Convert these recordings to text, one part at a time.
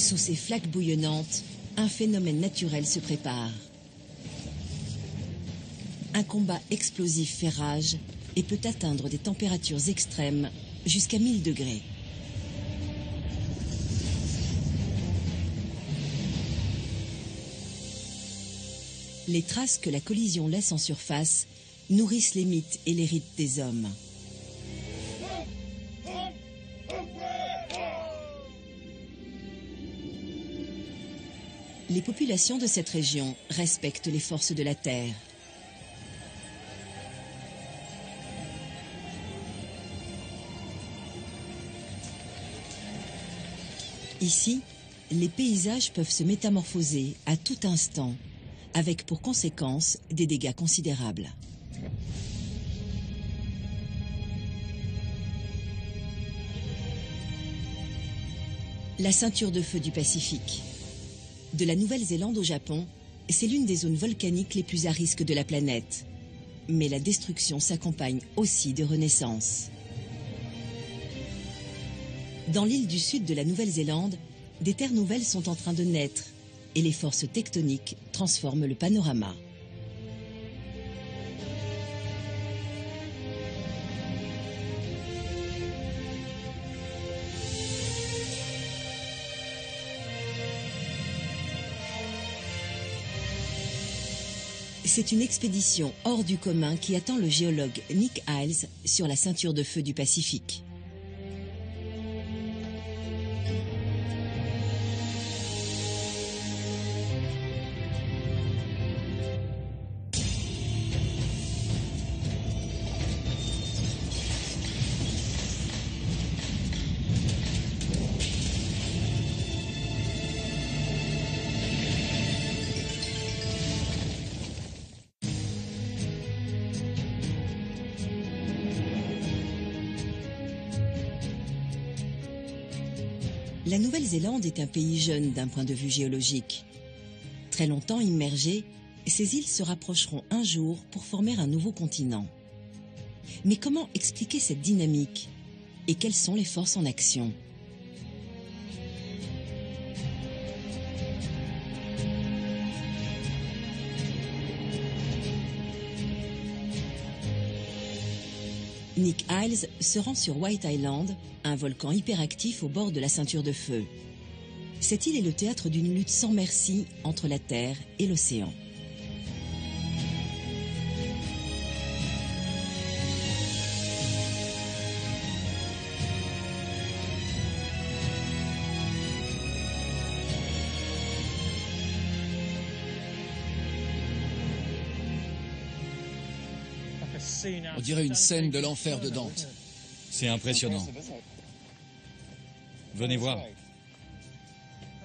Sous ces flaques bouillonnantes, un phénomène naturel se prépare. Un combat explosif fait rage et peut atteindre des températures extrêmes jusqu'à 1000 degrés. Les traces que la collision laisse en surface nourrissent les mythes et les rites des hommes. Les populations de cette région respectent les forces de la Terre. Ici, les paysages peuvent se métamorphoser à tout instant, avec pour conséquence des dégâts considérables. La ceinture de feu du Pacifique. De la Nouvelle-Zélande au Japon, c'est l'une des zones volcaniques les plus à risque de la planète. Mais la destruction s'accompagne aussi de renaissance. Dans l'île du sud de la Nouvelle-Zélande, des terres nouvelles sont en train de naître et les forces tectoniques transforment le panorama. C'est une expédition hors du commun qui attend le géologue Nick Iles sur la ceinture de feu du Pacifique. La Nouvelle-Zélande est un pays jeune d'un point de vue géologique. Très longtemps immergées, ces îles se rapprocheront un jour pour former un nouveau continent. Mais comment expliquer cette dynamique? Et quelles sont les forces en action? Nick Iles se rend sur White Island, un volcan hyperactif au bord de la ceinture de feu. Cette île est le théâtre d'une lutte sans merci entre la Terre et l'océan. On dirait une scène de l'enfer de Dante. C'est impressionnant. Venez voir.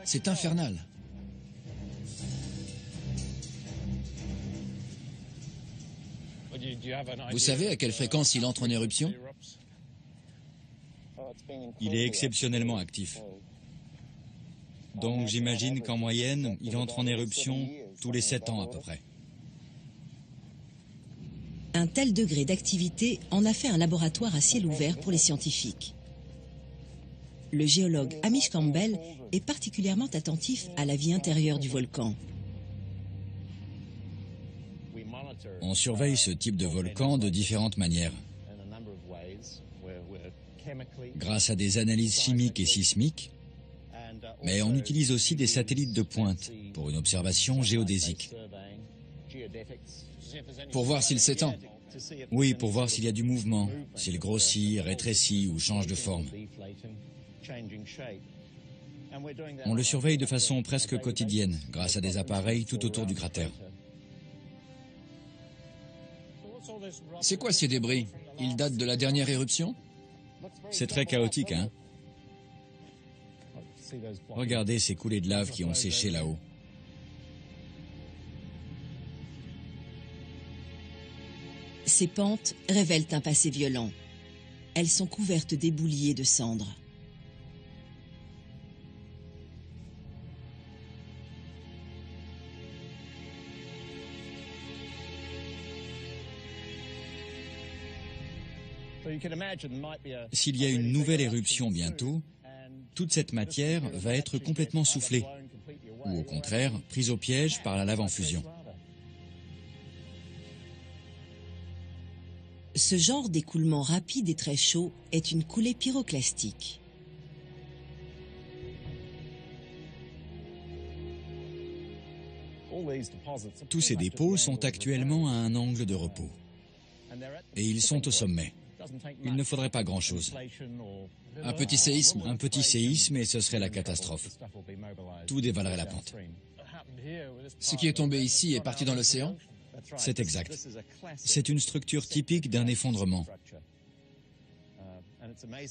C'est infernal. Vous savez à quelle fréquence il entre en éruption? Il est exceptionnellement actif. Donc j'imagine qu'en moyenne, il entre en éruption tous les 7 ans à peu près. Un tel degré d'activité en a fait un laboratoire à ciel ouvert pour les scientifiques. Le géologue Hamish Campbell est particulièrement attentif à la vie intérieure du volcan. On surveille ce type de volcan de différentes manières. Grâce à des analyses chimiques et sismiques, mais on utilise aussi des satellites de pointe pour une observation géodésique. Pour voir s'il s'étend. Oui, pour voir s'il y a du mouvement, s'il grossit, rétrécit ou change de forme. On le surveille de façon presque quotidienne, grâce à des appareils tout autour du cratère. C'est quoi ces débris? Ils datent de la dernière éruption? C'est très chaotique, hein? Regardez ces coulées de lave qui ont séché là-haut. Ces pentes révèlent un passé violent. Elles sont couvertes d'éboulis et de cendres. S'il y a une nouvelle éruption bientôt, toute cette matière va être complètement soufflée, ou au contraire, prise au piège par la lave en fusion. Ce genre d'écoulement rapide et très chaud est une coulée pyroclastique. Tous ces dépôts sont actuellement à un angle de repos. Et ils sont au sommet. Il ne faudrait pas grand-chose. Un petit séisme. Un petit séisme et ce serait la catastrophe. Tout dévalerait la pente. Ce qui est tombé ici est parti dans l'océan? C'est exact. C'est une structure typique d'un effondrement.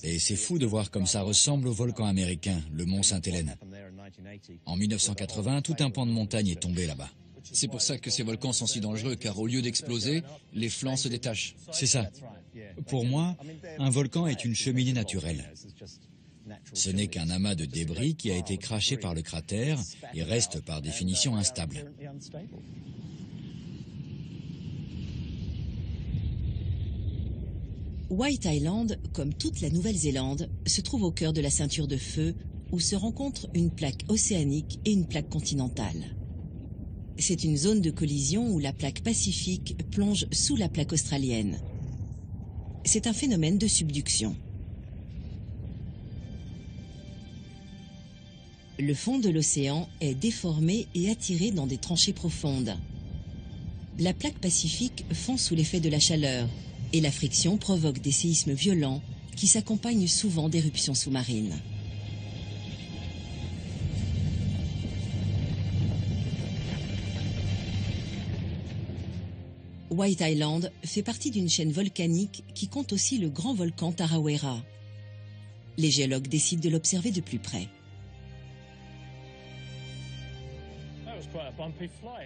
Et c'est fou de voir comme ça ressemble au volcan américain, le mont Sainte-Hélène. En 1980, tout un pan de montagne est tombé là-bas. C'est pour ça que ces volcans sont si dangereux, car au lieu d'exploser, les flancs se détachent. C'est ça. Pour moi, un volcan est une cheminée naturelle. Ce n'est qu'un amas de débris qui a été craché par le cratère et reste par définition instable. White Island, comme toute la Nouvelle-Zélande, se trouve au cœur de la ceinture de feu où se rencontrent une plaque océanique et une plaque continentale. C'est une zone de collision où la plaque pacifique plonge sous la plaque australienne. C'est un phénomène de subduction. Le fond de l'océan est déformé et attiré dans des tranchées profondes. La plaque pacifique fond sous l'effet de la chaleur et la friction provoque des séismes violents qui s'accompagnent souvent d'éruptions sous-marines. White Island fait partie d'une chaîne volcanique qui compte aussi le grand volcan Tarawera. Les géologues décident de l'observer de plus près.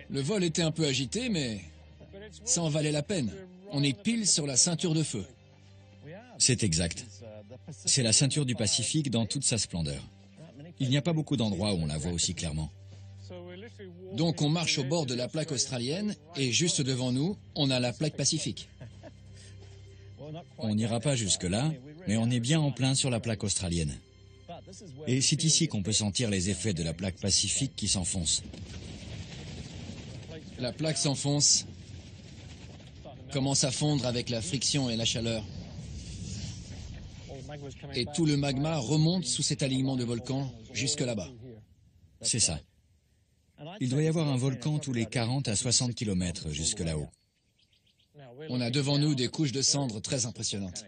Le vol était un peu agité, mais ça en valait la peine. On est pile sur la ceinture de feu. C'est exact. C'est la ceinture du Pacifique dans toute sa splendeur. Il n'y a pas beaucoup d'endroits où on la voit aussi clairement. Donc on marche au bord de la plaque australienne et juste devant nous, on a la plaque pacifique. On n'ira pas jusque-là, mais on est bien en plein sur la plaque australienne. Et c'est ici qu'on peut sentir les effets de la plaque pacifique qui s'enfonce. La plaque s'enfonce, commence à fondre avec la friction et la chaleur. Et tout le magma remonte sous cet alignement de volcans jusque là-bas. C'est ça. Il doit y avoir un volcan tous les 40 à 60 km jusque là-haut. On a devant nous des couches de cendres très impressionnantes.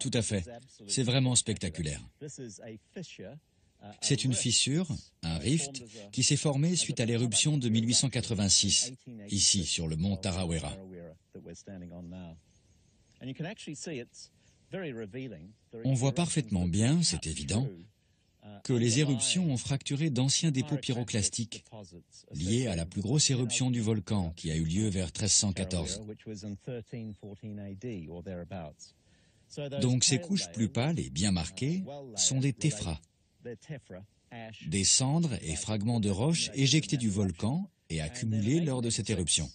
Tout à fait. C'est vraiment spectaculaire. C'est une fissure, un rift, qui s'est formé suite à l'éruption de 1886, ici sur le mont Tarawera. On voit parfaitement bien, c'est évident, que les éruptions ont fracturé d'anciens dépôts pyroclastiques liés à la plus grosse éruption du volcan qui a eu lieu vers 1314. Donc ces couches plus pâles et bien marquées sont des téphras, des cendres et fragments de roches éjectés du volcan et accumulés lors de cette éruption.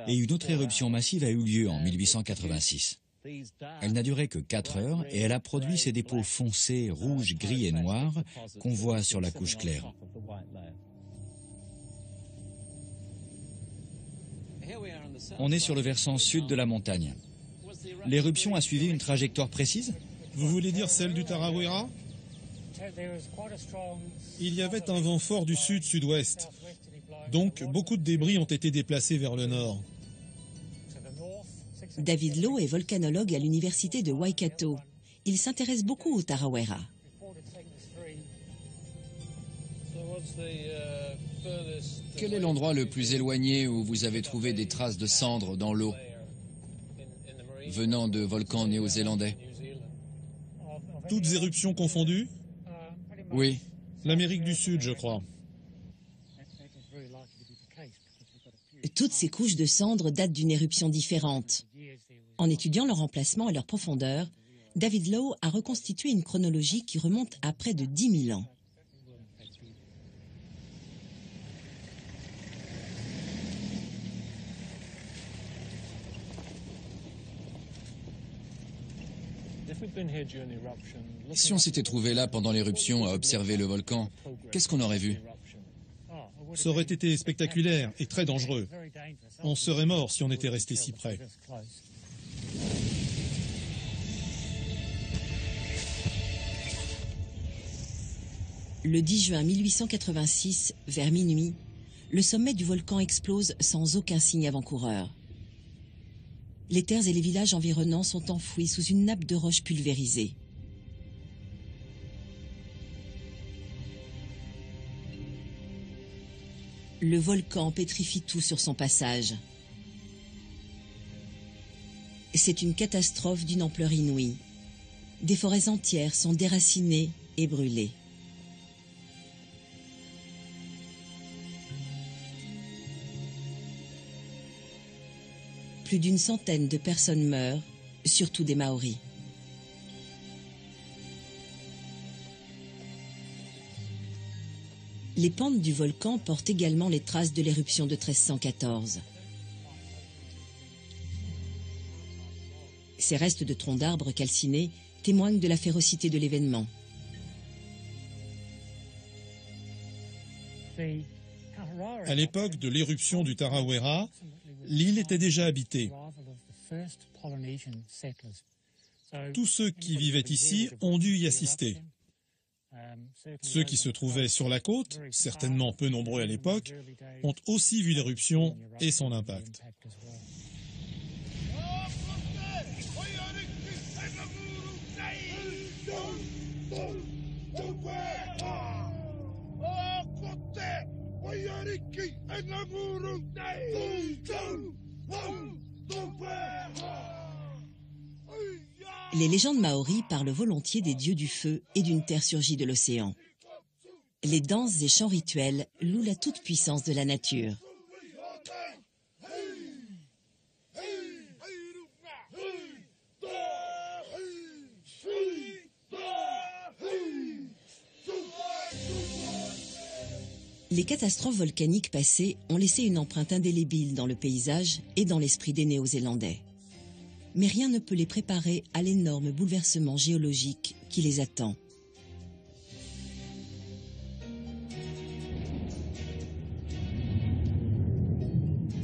Et une autre éruption massive a eu lieu en 1886. Elle n'a duré que 4 heures et elle a produit ces dépôts foncés, rouges, gris et noirs qu'on voit sur la couche claire. On est sur le versant sud de la montagne. L'éruption a suivi une trajectoire précise? Vous voulez dire celle du Tarawera? Il y avait un vent fort du sud-sud-ouest. Donc, beaucoup de débris ont été déplacés vers le nord. David Lowe est volcanologue à l'université de Waikato. Il s'intéresse beaucoup au Tarawera. Quel est l'endroit le plus éloigné où vous avez trouvé des traces de cendres dans l'eau venant de volcans néo-zélandais? Toutes éruptions confondues? Oui. L'Amérique du Sud, je crois. Toutes ces couches de cendres datent d'une éruption différente. En étudiant leur emplacement et leur profondeur, David Lowe a reconstitué une chronologie qui remonte à près de 10 000 ans. Si on s'était trouvé là pendant l'éruption à observer le volcan, qu'est-ce qu'on aurait vu? Ça aurait été spectaculaire et très dangereux. On serait mort si on était resté si près. Le 10 juin 1886, vers minuit, le sommet du volcan explose sans aucun signe avant-coureur. Les terres et les villages environnants sont enfouis sous une nappe de roches pulvérisées. Le volcan pétrifie tout sur son passage. C'est une catastrophe d'une ampleur inouïe. Des forêts entières sont déracinées et brûlées. Plus d'une centaine de personnes meurent, surtout des Maoris. Les pentes du volcan portent également les traces de l'éruption de 1314. Ces restes de troncs d'arbres calcinés témoignent de la férocité de l'événement. À l'époque de l'éruption du Tarawera, l'île était déjà habitée. Tous ceux qui vivaient ici ont dû y assister. Ceux qui se trouvaient sur la côte, certainement peu nombreux à l'époque, ont aussi vu l'éruption et son impact. Les légendes maoris parlent volontiers des dieux du feu et d'une terre surgie de l'océan. Les danses et chants rituels louent la toute-puissance de la nature. Les catastrophes volcaniques passées ont laissé une empreinte indélébile dans le paysage et dans l'esprit des Néo-Zélandais. Mais rien ne peut les préparer à l'énorme bouleversement géologique qui les attend.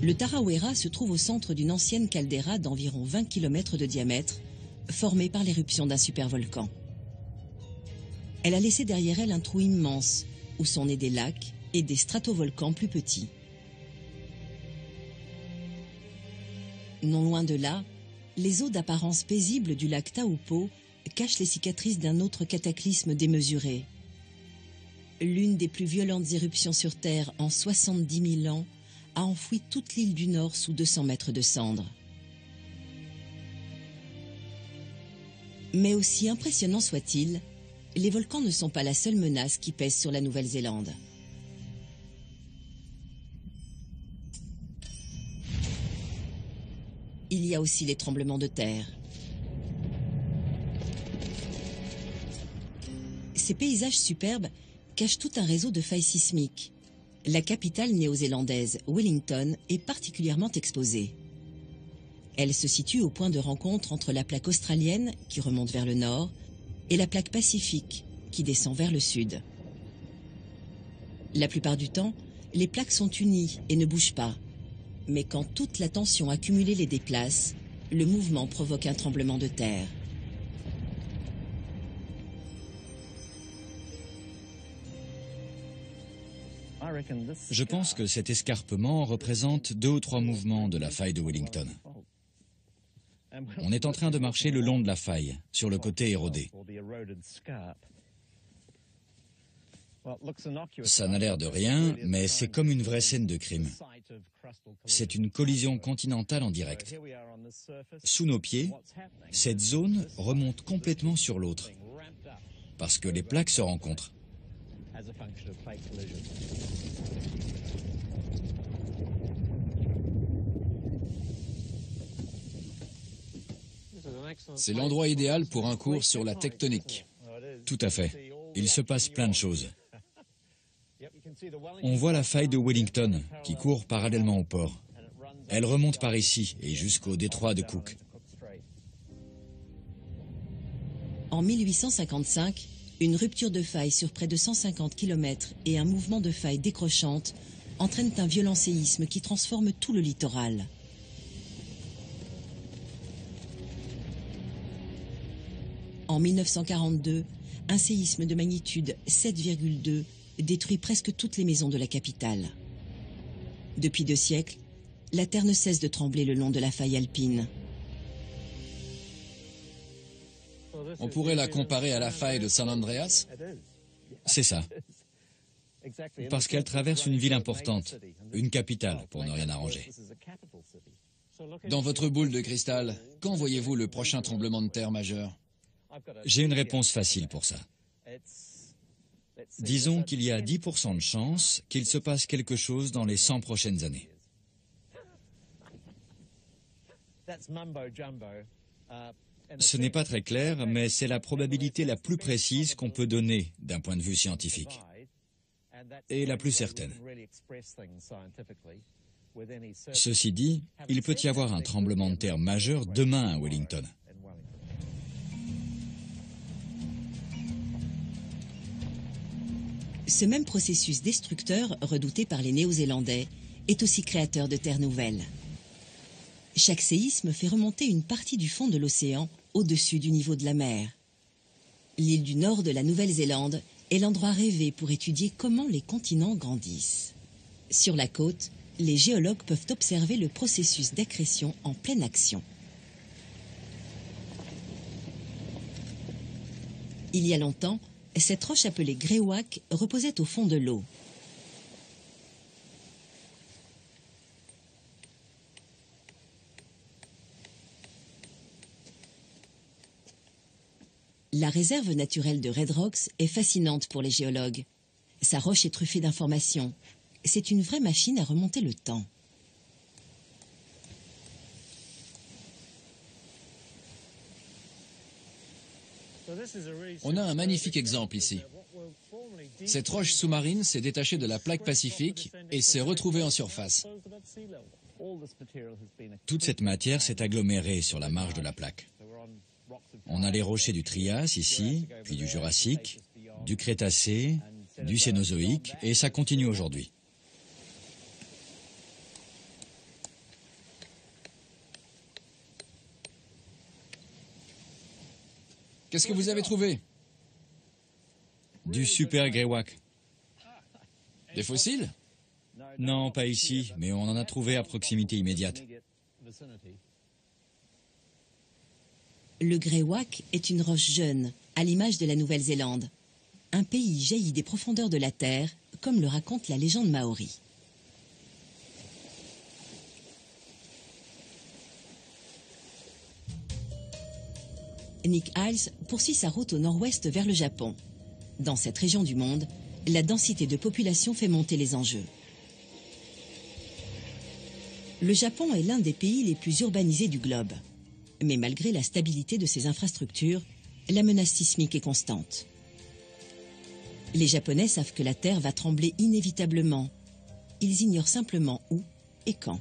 Le Tarawera se trouve au centre d'une ancienne caldeira d'environ 20 km de diamètre, formée par l'éruption d'un supervolcan. Elle a laissé derrière elle un trou immense, où sont nés des lacs et des stratovolcans plus petits. Non loin de là, les eaux d'apparence paisible du lac Taupo cachent les cicatrices d'un autre cataclysme démesuré. L'une des plus violentes éruptions sur Terre en 70 000 ans a enfoui toute l'île du Nord sous 200 mètres de cendres. Mais aussi impressionnant soit-il, les volcans ne sont pas la seule menace qui pèse sur la Nouvelle-Zélande. Il y a aussi les tremblements de terre. Ces paysages superbes cachent tout un réseau de failles sismiques. La capitale néo-zélandaise, Wellington, est particulièrement exposée. Elle se situe au point de rencontre entre la plaque australienne, qui remonte vers le nord, et la plaque pacifique, qui descend vers le sud. La plupart du temps, les plaques sont unies et ne bougent pas. Mais quand toute la tension accumulée les déplace, le mouvement provoque un tremblement de terre. Je pense que cet escarpement représente 2 ou 3 mouvements de la faille de Wellington. On est en train de marcher le long de la faille, sur le côté érodé. Ça n'a l'air de rien, mais c'est comme une vraie scène de crime. C'est une collision continentale en direct. Sous nos pieds, cette zone remonte complètement sur l'autre, parce que les plaques se rencontrent. C'est l'endroit idéal pour un cours sur la tectonique. Tout à fait. Il se passe plein de choses. On voit la faille de Wellington qui court parallèlement au port. Elle remonte par ici et jusqu'au détroit de Cook. En 1855, une rupture de faille sur près de 150 km et un mouvement de faille décrochante entraînent un violent séisme qui transforme tout le littoral. En 1942, un séisme de magnitude 7,2 détruit presque toutes les maisons de la capitale. Depuis 2 siècles, la terre ne cesse de trembler le long de la faille alpine. On pourrait la comparer à la faille de San Andreas? C'est ça. Parce qu'elle traverse une ville importante, une capitale, pour ne rien arranger. Dans votre boule de cristal, quand voyez-vous le prochain tremblement de terre majeur? J'ai une réponse facile pour ça. Disons qu'il y a 10% de chance qu'il se passe quelque chose dans les 100 prochaines années. Ce n'est pas très clair, mais c'est la probabilité la plus précise qu'on peut donner d'un point de vue scientifique. Et la plus certaine. Ceci dit, il peut y avoir un tremblement de terre majeur demain à Wellington. Ce même processus destructeur, redouté par les Néo-Zélandais, est aussi créateur de terres nouvelles. Chaque séisme fait remonter une partie du fond de l'océan au-dessus du niveau de la mer. L'île du nord de la Nouvelle-Zélande est l'endroit rêvé pour étudier comment les continents grandissent. Sur la côte, les géologues peuvent observer le processus d'accrétion en pleine action. Il y a longtemps, cette roche appelée Greywacke reposait au fond de l'eau. La réserve naturelle de Red Rocks est fascinante pour les géologues. Sa roche est truffée d'informations. C'est une vraie machine à remonter le temps. On a un magnifique exemple ici. Cette roche sous-marine s'est détachée de la plaque pacifique et s'est retrouvée en surface. Toute cette matière s'est agglomérée sur la marge de la plaque. On a les rochers du Trias ici, puis du Jurassique, du Crétacé, du Cénozoïque, et ça continue aujourd'hui. Qu'est-ce que vous avez trouvé? Du super Greywacke. Des fossiles? Non, pas ici, mais on en a trouvé à proximité immédiate. Le Greywacke est une roche jeune, à l'image de la Nouvelle-Zélande. Un pays jaillit des profondeurs de la Terre, comme le raconte la légende maori. Nick Iles poursuit sa route au nord-ouest vers le Japon. Dans cette région du monde, la densité de population fait monter les enjeux. Le Japon est l'un des pays les plus urbanisés du globe. Mais malgré la stabilité de ses infrastructures, la menace sismique est constante. Les Japonais savent que la Terre va trembler inévitablement. Ils ignorent simplement où et quand.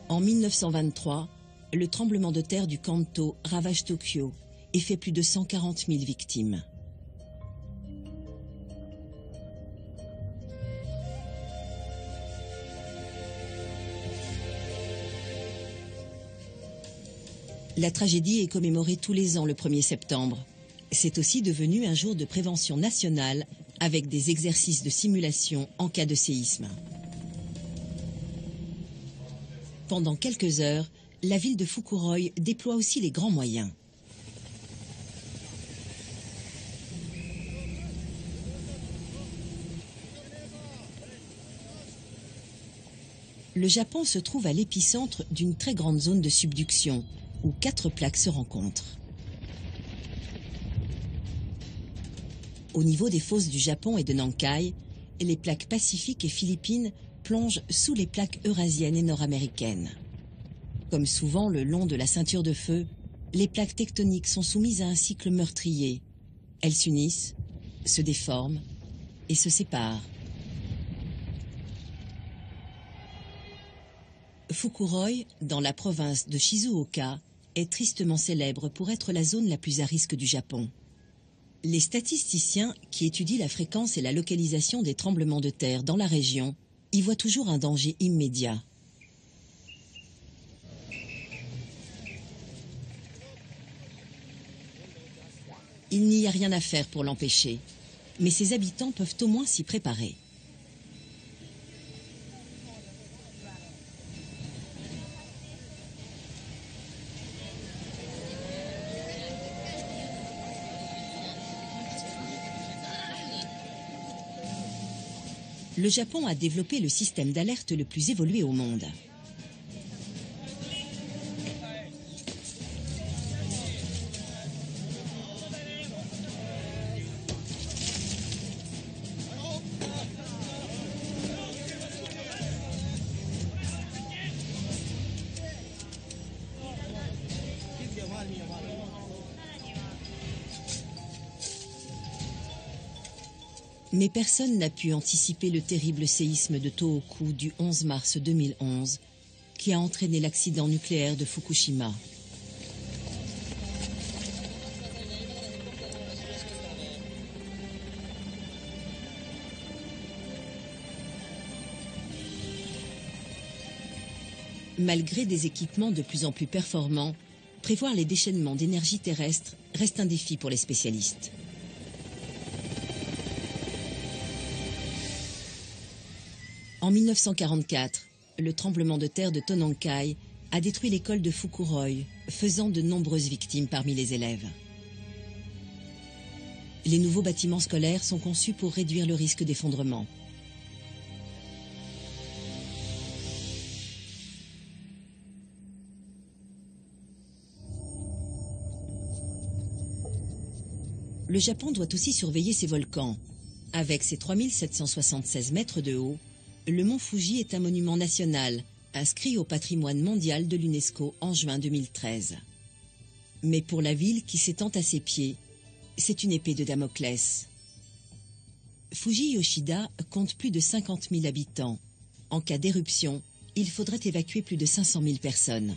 En 1923, le tremblement de terre du Kanto ravage Tokyo et fait plus de 140 000 victimes. La tragédie est commémorée tous les ans le 1er septembre. C'est aussi devenu un jour de prévention nationale avec des exercices de simulation en cas de séisme. Pendant quelques heures, la ville de Fukuroi déploie aussi les grands moyens. Le Japon se trouve à l'épicentre d'une très grande zone de subduction, où 4 plaques se rencontrent. Au niveau des fosses du Japon et de Nankai, les plaques pacifiques et philippines plongent sous les plaques eurasiennes et nord-américaines. Comme souvent le long de la ceinture de feu, les plaques tectoniques sont soumises à un cycle meurtrier. Elles s'unissent, se déforment et se séparent. Fukuroi, dans la province de Shizuoka, est tristement célèbre pour être la zone la plus à risque du Japon. Les statisticiens qui étudient la fréquence et la localisation des tremblements de terre dans la région y voient toujours un danger immédiat. Il n'y a rien à faire pour l'empêcher, mais ses habitants peuvent au moins s'y préparer. Le Japon a développé le système d'alerte le plus évolué au monde. Mais personne n'a pu anticiper le terrible séisme de Tohoku du 11 mars 2011 qui a entraîné l'accident nucléaire de Fukushima. Malgré des équipements de plus en plus performants, prévoir les déchaînements d'énergie terrestre reste un défi pour les spécialistes. En 1944, le tremblement de terre de Tonankai a détruit l'école de Fukuroi, faisant de nombreuses victimes parmi les élèves. Les nouveaux bâtiments scolaires sont conçus pour réduire le risque d'effondrement. Le Japon doit aussi surveiller ses volcans. Avec ses 3776 mètres de haut, le mont Fuji est un monument national, inscrit au patrimoine mondial de l'UNESCO en juin 2013. Mais pour la ville qui s'étend à ses pieds, c'est une épée de Damoclès. Fuji Yoshida compte plus de 50 000 habitants. En cas d'éruption, il faudrait évacuer plus de 500 000 personnes.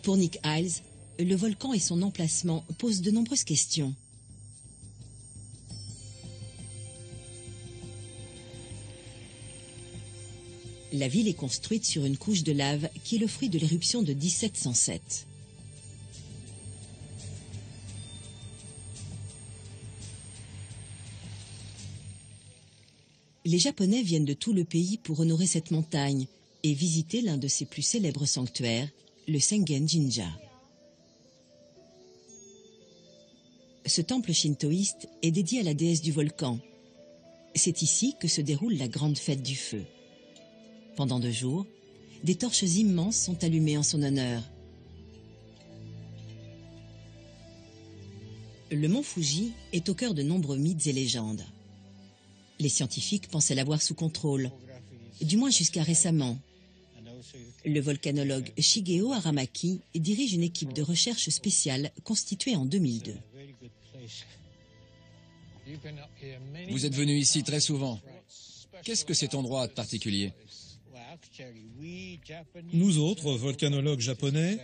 Pour Nick Hiles, le volcan et son emplacement posent de nombreuses questions. La ville est construite sur une couche de lave qui est le fruit de l'éruption de 1707. Les Japonais viennent de tout le pays pour honorer cette montagne et visiter l'un de ses plus célèbres sanctuaires, le Sengen Jinja. Ce temple shintoïste est dédié à la déesse du volcan. C'est ici que se déroule la grande fête du feu. Pendant 2 jours, des torches immenses sont allumées en son honneur. Le mont Fuji est au cœur de nombreux mythes et légendes. Les scientifiques pensaient l'avoir sous contrôle, du moins jusqu'à récemment. Le volcanologue Shigeo Aramaki dirige une équipe de recherche spéciale constituée en 2002. Vous êtes venu ici très souvent. Qu'est-ce que cet endroit a de particulier? Nous autres, volcanologues japonais,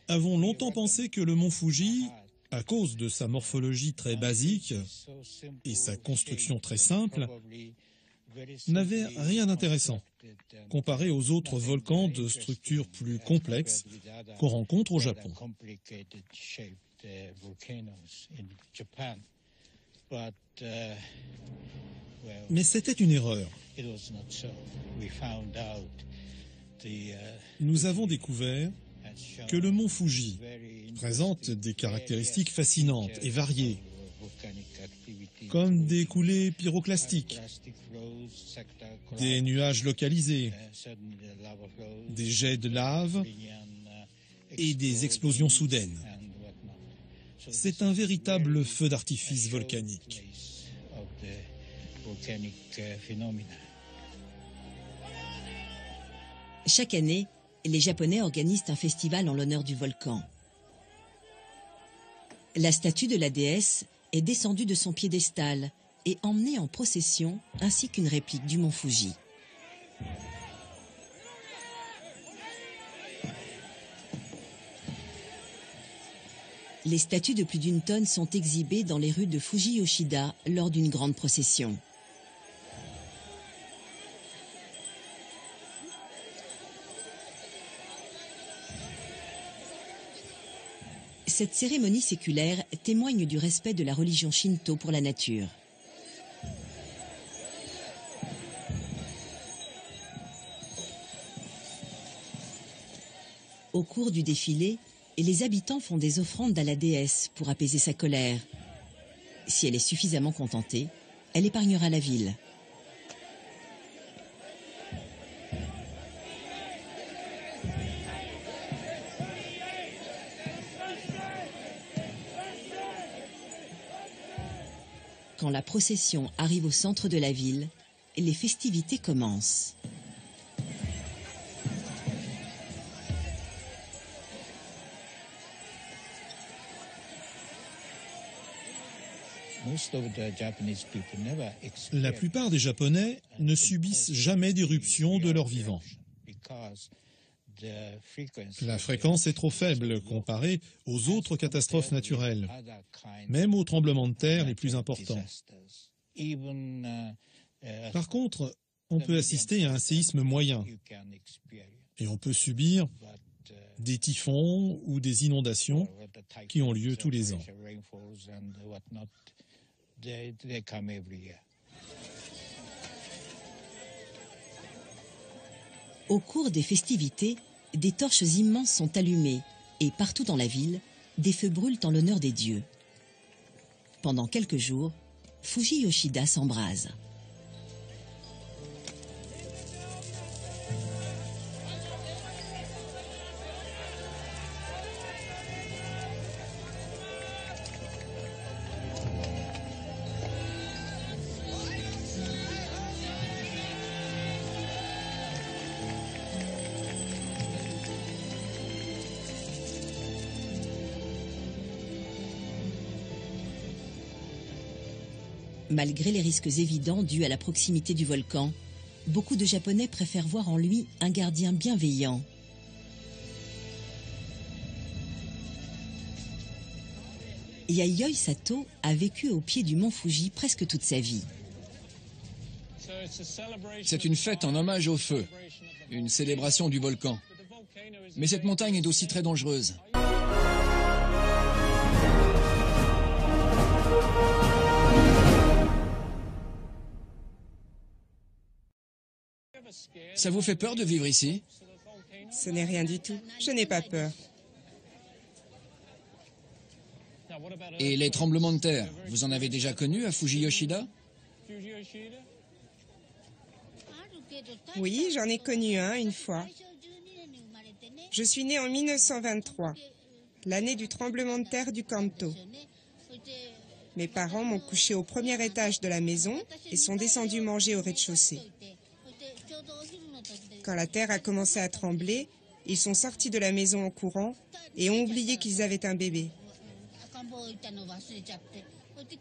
avons longtemps pensé que le mont Fuji, à cause de sa morphologie très basique et sa construction très simple, n'avait rien d'intéressant comparé aux autres volcans de structure plus complexe qu'on rencontre au Japon. Mais c'était une erreur. Nous avons découvert que le mont Fuji présente des caractéristiques fascinantes et variées, comme des coulées pyroclastiques, des nuages localisés, des jets de lave et des explosions soudaines. C'est un véritable feu d'artifice volcanique. Chaque année, les Japonais organisent un festival en l'honneur du volcan. La statue de la déesse est descendue de son piédestal et emmenée en procession, ainsi qu'une réplique du mont Fuji. Les statues de plus d'une tonne sont exhibées dans les rues de Fuji-Yoshida lors d'une grande procession. Cette cérémonie séculaire témoigne du respect de la religion shinto pour la nature. Au cours du défilé, les habitants font des offrandes à la déesse pour apaiser sa colère. Si elle est suffisamment contentée, elle épargnera la ville. Quand la procession arrive au centre de la ville, les festivités commencent. La plupart des Japonais ne subissent jamais d'éruption de leur vivant. La fréquence est trop faible comparée aux autres catastrophes naturelles, même aux tremblements de terre les plus importants. Par contre, on peut assister à un séisme moyen et on peut subir des typhons ou des inondations qui ont lieu tous les ans. Au cours des festivités, des torches immenses sont allumées et partout dans la ville, des feux brûlent en l'honneur des dieux. Pendant quelques jours, Fuji-Yoshida s'embrase. Malgré les risques évidents dus à la proximité du volcan, beaucoup de Japonais préfèrent voir en lui un gardien bienveillant. Yayoi Sato a vécu au pied du mont Fuji presque toute sa vie. C'est une fête en hommage au feu, une célébration du volcan. Mais cette montagne est aussi très dangereuse. Ça vous fait peur de vivre ici? Ce n'est rien du tout. Je n'ai pas peur. Et les tremblements de terre, vous en avez déjà connu à Fuji-Yoshida? Oui, j'en ai connu un une fois. Je suis née en 1923, l'année du tremblement de terre du Kanto. Mes parents m'ont couché au premier étage de la maison et sont descendus manger au rez-de-chaussée. Quand la terre a commencé à trembler, ils sont sortis de la maison en courant et ont oublié qu'ils avaient un bébé.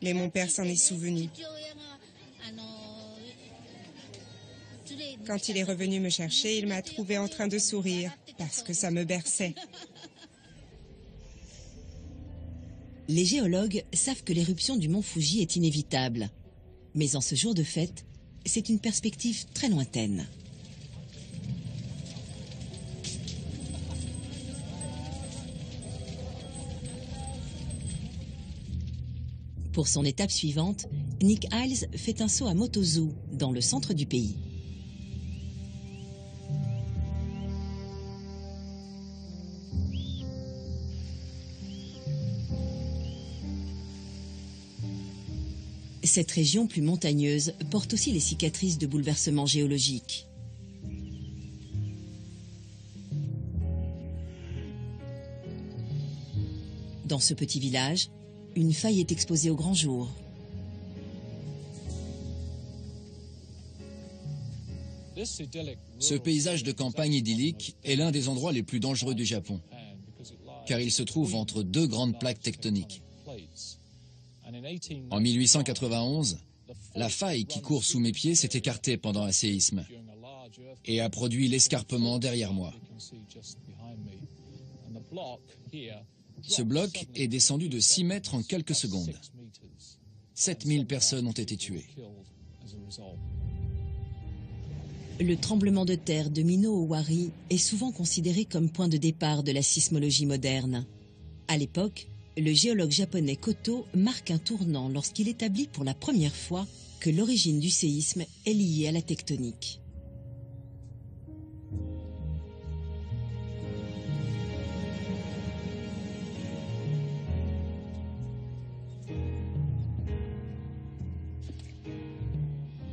Mais mon père s'en est souvenu. Quand il est revenu me chercher, il m'a trouvé en train de sourire, parce que ça me berçait. Les géologues savent que l'éruption du mont Fuji est inévitable. Mais en ce jour de fête, c'est une perspective très lointaine. Pour son étape suivante, Nick Hiles fait un saut à Motozu, dans le centre du pays. Cette région plus montagneuse porte aussi les cicatrices de bouleversements géologiques. Dans ce petit village, une faille est exposée au grand jour. Ce paysage de campagne idyllique est l'un des endroits les plus dangereux du Japon, car il se trouve entre deux grandes plaques tectoniques. En 1891, la faille qui court sous mes pieds s'est écartée pendant un séisme et a produit l'escarpement derrière moi. Ce bloc est descendu de 6 mètres en quelques secondes. 7000 personnes ont été tuées. Le tremblement de terre de Mino-Owari est souvent considéré comme point de départ de la sismologie moderne. À l'époque, le géologue japonais Koto marque un tournant lorsqu'il établit pour la première fois que l'origine du séisme est liée à la tectonique.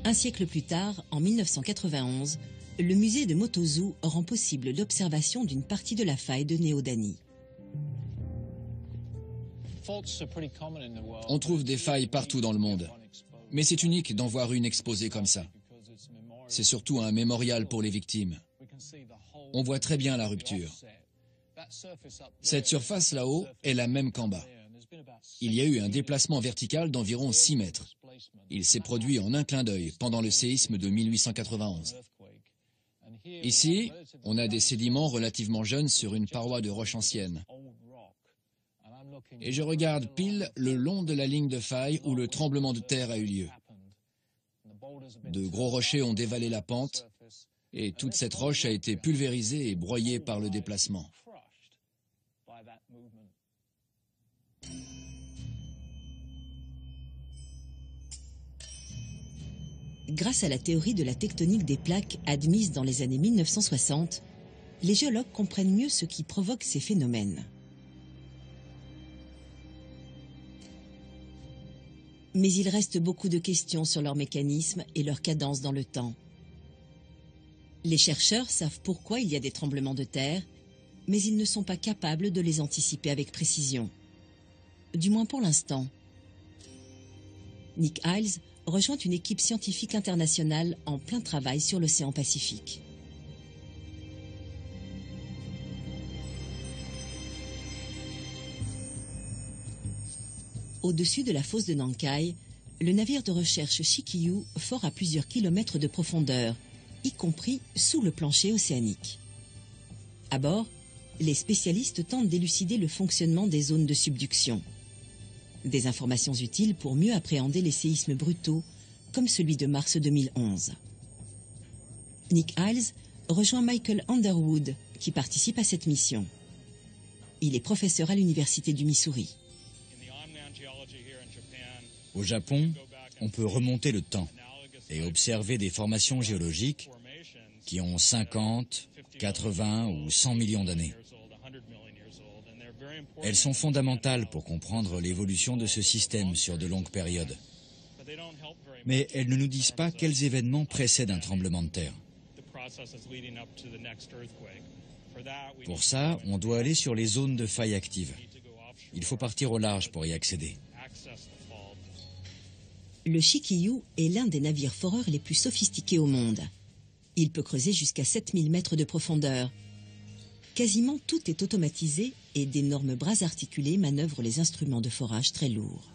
Un siècle plus tard, en 1991, le musée de Motozu rend possible l'observation d'une partie de la faille de Néodani. On trouve des failles partout dans le monde, mais c'est unique d'en voir une exposée comme ça. C'est surtout un mémorial pour les victimes. On voit très bien la rupture. Cette surface là-haut est la même qu'en bas. Il y a eu un déplacement vertical d'environ 6 mètres. Il s'est produit en un clin d'œil pendant le séisme de 1891. Ici, on a des sédiments relativement jeunes sur une paroi de roche ancienne. Et je regarde pile le long de la ligne de faille où le tremblement de terre a eu lieu. De gros rochers ont dévalé la pente et toute cette roche a été pulvérisée et broyée par le déplacement. Grâce à la théorie de la tectonique des plaques admise dans les années 1960, les géologues comprennent mieux ce qui provoque ces phénomènes. Mais il reste beaucoup de questions sur leur mécanisme et leur cadence dans le temps. Les chercheurs savent pourquoi il y a des tremblements de terre, mais ils ne sont pas capables de les anticiper avec précision. Du moins pour l'instant. Nick Iles rejoint une équipe scientifique internationale en plein travail sur l'océan Pacifique. Au-dessus de la fosse de Nankai, le navire de recherche Shikyu fore à plusieurs kilomètres de profondeur, y compris sous le plancher océanique. À bord, les spécialistes tentent d'élucider le fonctionnement des zones de subduction. Des informations utiles pour mieux appréhender les séismes brutaux, comme celui de mars 2011. Nick Iles rejoint Michael Underwood, qui participe à cette mission. Il est professeur à l'université du Missouri. Au Japon, on peut remonter le temps et observer des formations géologiques qui ont 50, 80 ou 100 millions d'années. Elles sont fondamentales pour comprendre l'évolution de ce système sur de longues périodes. Mais elles ne nous disent pas quels événements précèdent un tremblement de terre. Pour ça, on doit aller sur les zones de faille actives. Il faut partir au large pour y accéder. Le Shikyu est l'un des navires foreurs les plus sophistiqués au monde. Il peut creuser jusqu'à 7000 mètres de profondeur. Quasiment tout est automatisé et d'énormes bras articulés manœuvrent les instruments de forage très lourds.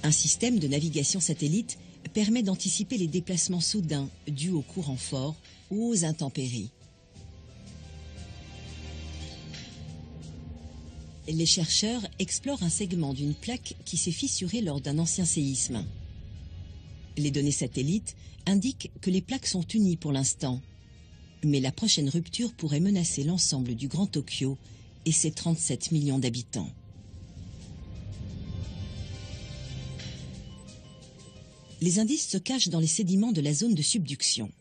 Un système de navigation satellite permet d'anticiper les déplacements soudains dus aux courants forts ou aux intempéries. Les chercheurs explorent un segment d'une plaque qui s'est fissurée lors d'un ancien séisme. Les données satellites indiquent que les plaques sont unies pour l'instant. Mais la prochaine rupture pourrait menacer l'ensemble du Grand Tokyo et ses 37 millions d'habitants. Les indices se cachent dans les sédiments de la zone de subduction.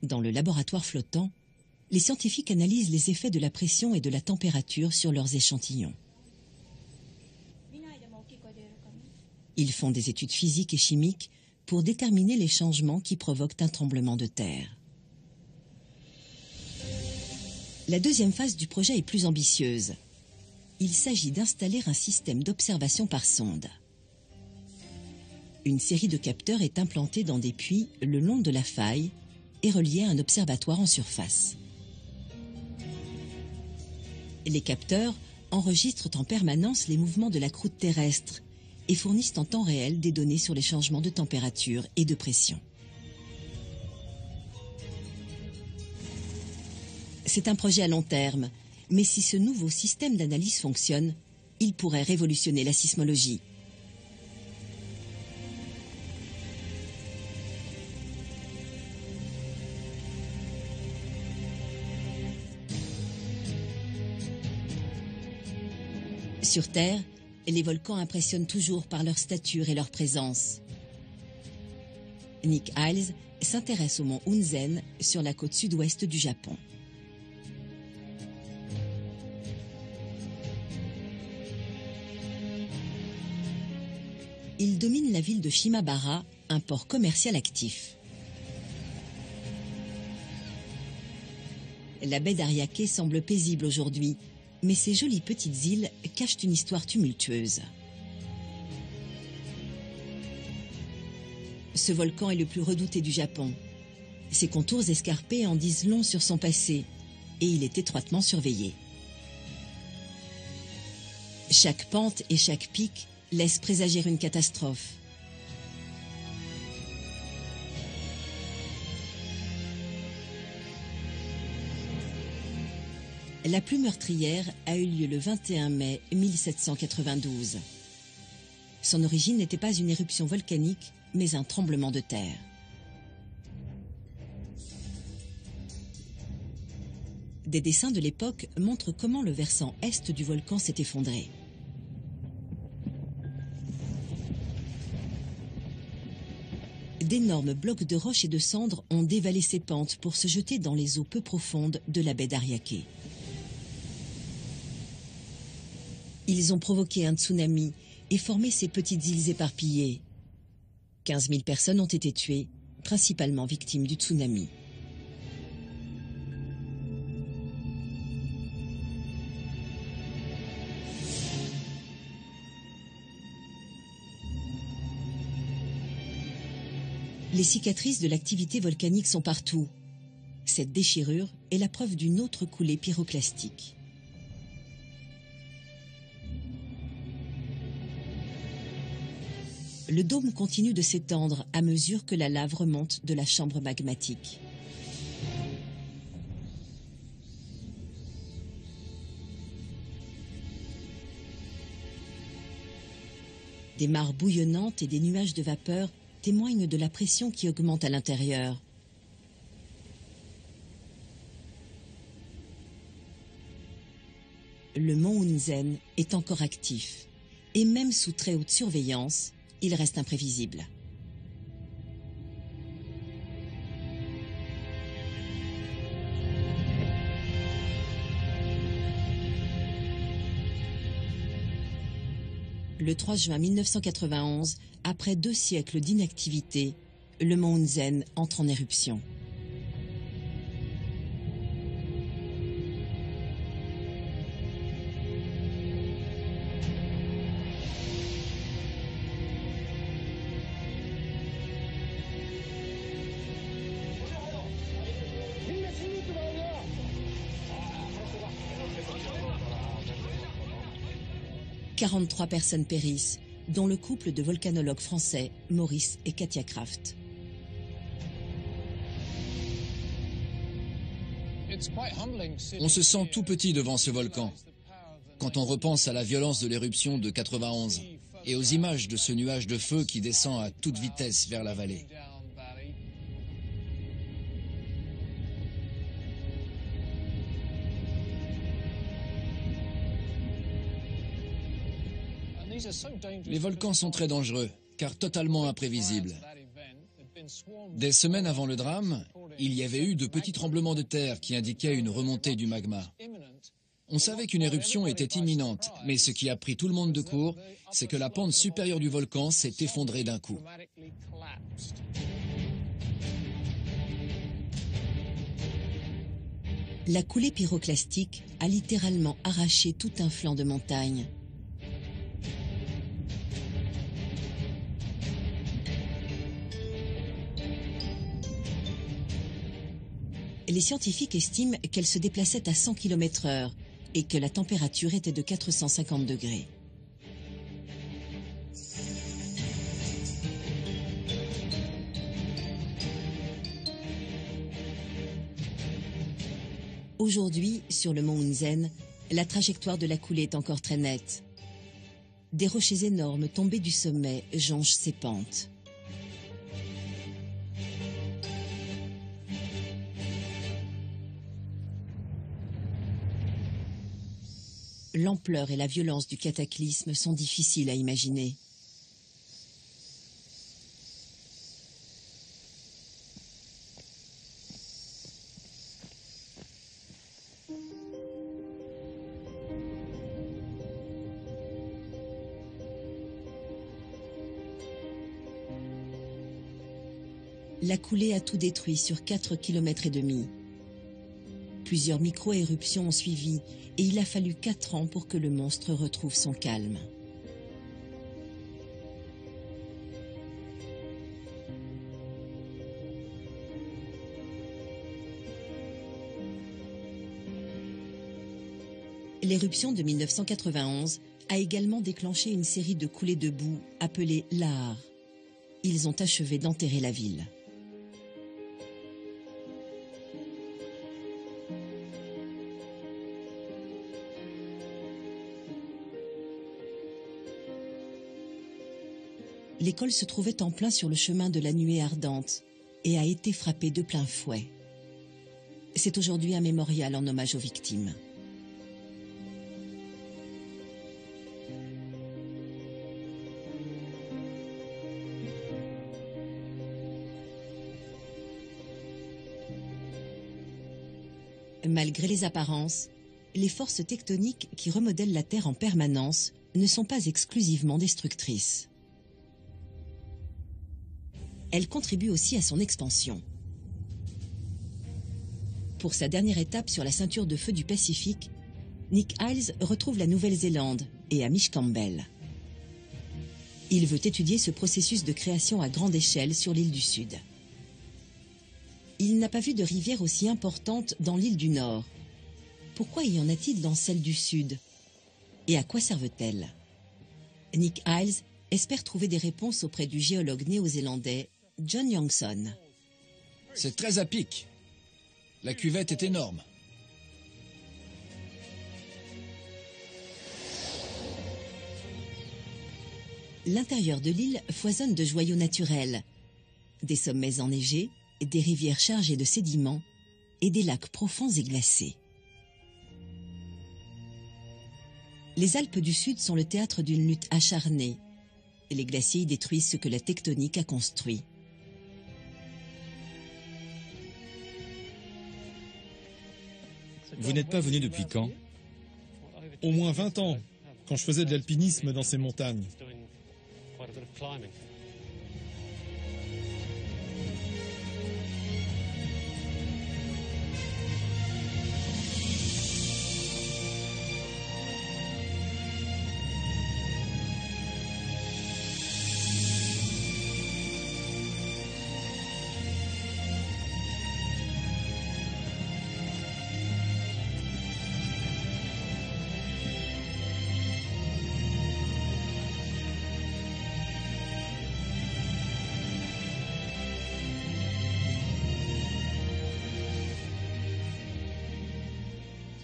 Dans le laboratoire flottant, les scientifiques analysent les effets de la pression et de la température sur leurs échantillons. Ils font des études physiques et chimiques pour déterminer les changements qui provoquent un tremblement de terre. La deuxième phase du projet est plus ambitieuse. Il s'agit d'installer un système d'observation par sonde. Une série de capteurs est implantée dans des puits le long de la faille et reliée à un observatoire en surface. Les capteurs enregistrent en permanence les mouvements de la croûte terrestre et fournissent en temps réel des données sur les changements de température et de pression. C'est un projet à long terme, mais si ce nouveau système d'analyse fonctionne, il pourrait révolutionner la sismologie. Sur Terre, les volcans impressionnent toujours par leur stature et leur présence. Nick Iles s'intéresse au mont Hunzen sur la côte sud-ouest du Japon. Il domine la ville de Shimabara, un port commercial actif. La baie d'Ariake semble paisible aujourd'hui, mais ces jolies petites îles cachent une histoire tumultueuse. Ce volcan est le plus redouté du Japon. Ses contours escarpés en disent long sur son passé, et il est étroitement surveillé. Chaque pente et chaque pic laissent présager une catastrophe. La plus meurtrière a eu lieu le 21 mai 1792. Son origine n'était pas une éruption volcanique, mais un tremblement de terre. Des dessins de l'époque montrent comment le versant est du volcan s'est effondré. D'énormes blocs de roches et de cendres ont dévalé ses pentes pour se jeter dans les eaux peu profondes de la baie d'Ariake. Ils ont provoqué un tsunami et formé ces petites îles éparpillées. 15 000 personnes ont été tuées, principalement victimes du tsunami. Les cicatrices de l'activité volcanique sont partout. Cette déchirure est la preuve d'une autre coulée pyroclastique. Le dôme continue de s'étendre à mesure que la lave remonte de la chambre magmatique. Des mares bouillonnantes et des nuages de vapeur témoignent de la pression qui augmente à l'intérieur. Le mont Hunzen est encore actif, et même sous très haute surveillance, il reste imprévisible. Le 3 juin 1991, après 2 siècles d'inactivité, le mont Hunzen entre en éruption. « 43 personnes périssent, dont le couple de volcanologues français, Maurice et Katia Kraft. On se sent tout petit devant ce volcan. Quand on repense à la violence de l'éruption de 91 et aux images de ce nuage de feu qui descend à toute vitesse vers la vallée. Les volcans sont très dangereux, car totalement imprévisibles. Des semaines avant le drame, il y avait eu de petits tremblements de terre qui indiquaient une remontée du magma. On savait qu'une éruption était imminente, mais ce qui a pris tout le monde de court, c'est que la pente supérieure du volcan s'est effondrée d'un coup. La coulée pyroclastique a littéralement arraché tout un flanc de montagne. Les scientifiques estiment qu'elle se déplaçait à 100 km/h et que la température était de 450 degrés. Aujourd'hui, sur le mont Hunzen, la trajectoire de la coulée est encore très nette. Des rochers énormes tombés du sommet jonchent ses pentes. L'ampleur et la violence du cataclysme sont difficiles à imaginer. La coulée a tout détruit sur 4,5 km. Plusieurs micro-éruptions ont suivi et il a fallu 4 ans pour que le monstre retrouve son calme. L'éruption de 1991 a également déclenché une série de coulées de boue appelées lahars. Ils ont achevé d'enterrer la ville. L'école se trouvait en plein sur le chemin de la nuée ardente et a été frappée de plein fouet. C'est aujourd'hui un mémorial en hommage aux victimes. Malgré les apparences, les forces tectoniques qui remodèlent la Terre en permanence ne sont pas exclusivement destructrices. Elle contribue aussi à son expansion. Pour sa dernière étape sur la ceinture de feu du Pacifique, Nick Iles retrouve la Nouvelle-Zélande et Hamish Campbell. Il veut étudier ce processus de création à grande échelle sur l'île du Sud. Il n'a pas vu de rivière aussi importante dans l'île du Nord. Pourquoi y en a-t-il dans celle du Sud? Et à quoi servent-elles? Nick Iles espère trouver des réponses auprès du géologue néo-zélandais John Youngson. C'est très à pic. La cuvette est énorme. L'intérieur de l'île foisonne de joyaux naturels. Des sommets enneigés, des rivières chargées de sédiments et des lacs profonds et glacés. Les Alpes du Sud sont le théâtre d'une lutte acharnée. Les glaciers y détruisent ce que la tectonique a construit. Vous n'êtes pas venu depuis quand? Au moins 20 ans, quand je faisais de l'alpinisme dans ces montagnes.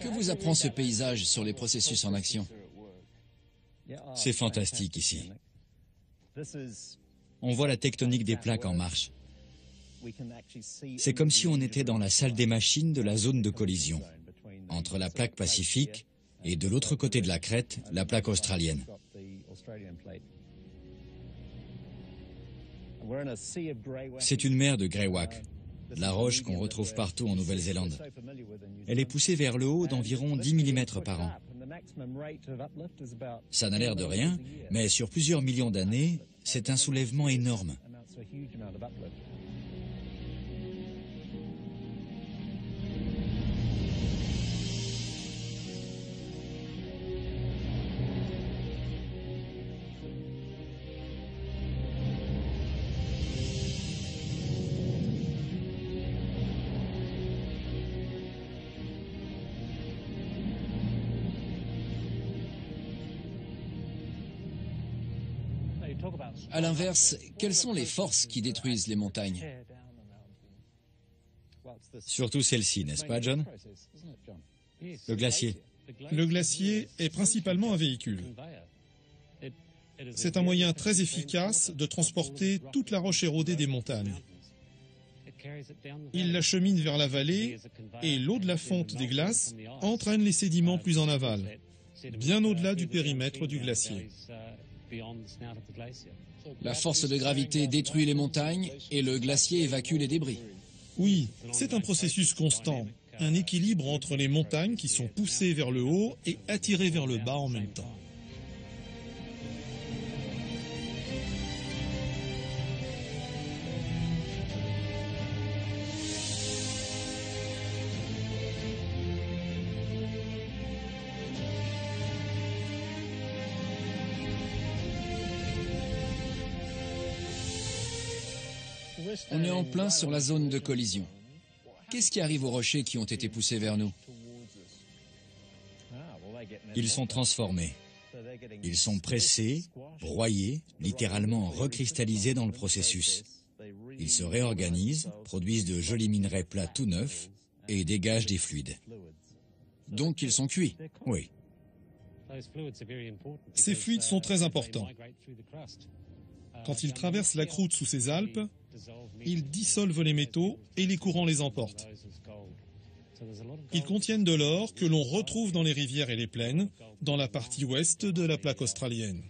Que vous apprend ce paysage sur les processus en action? C'est fantastique ici. On voit la tectonique des plaques en marche. C'est comme si on était dans la salle des machines de la zone de collision, entre la plaque pacifique et de l'autre côté de la crête, la plaque australienne. C'est une mer de greywacke, la roche qu'on retrouve partout en Nouvelle-Zélande. Elle est poussée vers le haut d'environ 10 mm par an. Ça n'a l'air de rien, mais sur plusieurs millions d'années, c'est un soulèvement énorme. À l'inverse, quelles sont les forces qui détruisent les montagnes? Surtout celle-ci, n'est-ce pas, John? Le glacier. Le glacier est principalement un véhicule. C'est un moyen très efficace de transporter toute la roche érodée des montagnes. Il l'achemine vers la vallée et l'eau de la fonte des glaces entraîne les sédiments plus en aval, bien au-delà du périmètre du glacier. La force de gravité détruit les montagnes et le glacier évacue les débris. Oui, c'est un processus constant, un équilibre entre les montagnes qui sont poussées vers le haut et attirées vers le bas en même temps. On est en plein sur la zone de collision. Qu'est-ce qui arrive aux rochers qui ont été poussés vers nous? Ils sont transformés. Ils sont pressés, broyés, littéralement recristallisés dans le processus. Ils se réorganisent, produisent de jolis minerais plats tout neufs et dégagent des fluides. Donc ils sont cuits. Oui. Ces fluides sont très importants. Quand ils traversent la croûte sous ces Alpes, ils dissolvent les métaux et les courants les emportent. Ils contiennent de l'or que l'on retrouve dans les rivières et les plaines, dans la partie ouest de la plaque australienne.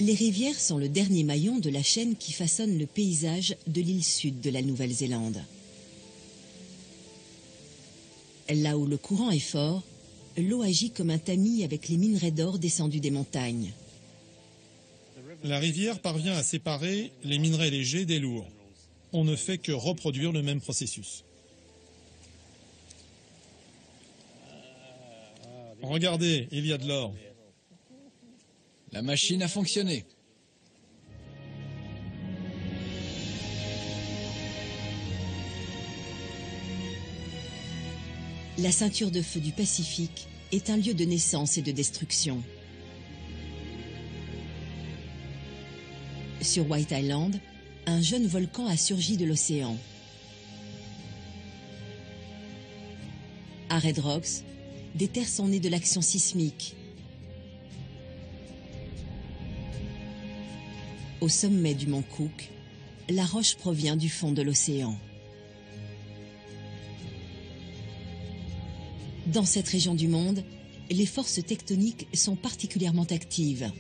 Les rivières sont le dernier maillon de la chaîne qui façonne le paysage de l'île sud de la Nouvelle-Zélande. Là où le courant est fort, l'eau agit comme un tamis avec les minerais d'or descendus des montagnes. La rivière parvient à séparer les minerais légers des lourds. On ne fait que reproduire le même processus. Regardez, il y a de l'or. La machine a fonctionné. La ceinture de feu du Pacifique est un lieu de naissance et de destruction. Sur White Island, un jeune volcan a surgi de l'océan. À Red Rocks, des terres sont nées de l'action sismique. Au sommet du mont Cook, la roche provient du fond de l'océan. Dans cette région du monde, les forces tectoniques sont particulièrement actives.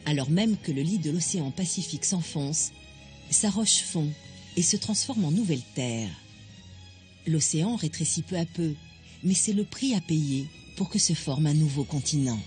Alors même que le lit de l'océan Pacifique s'enfonce, sa roche fond et se transforme en nouvelle terre. L'océan rétrécit peu à peu, mais c'est le prix à payer pour que se forme un nouveau continent.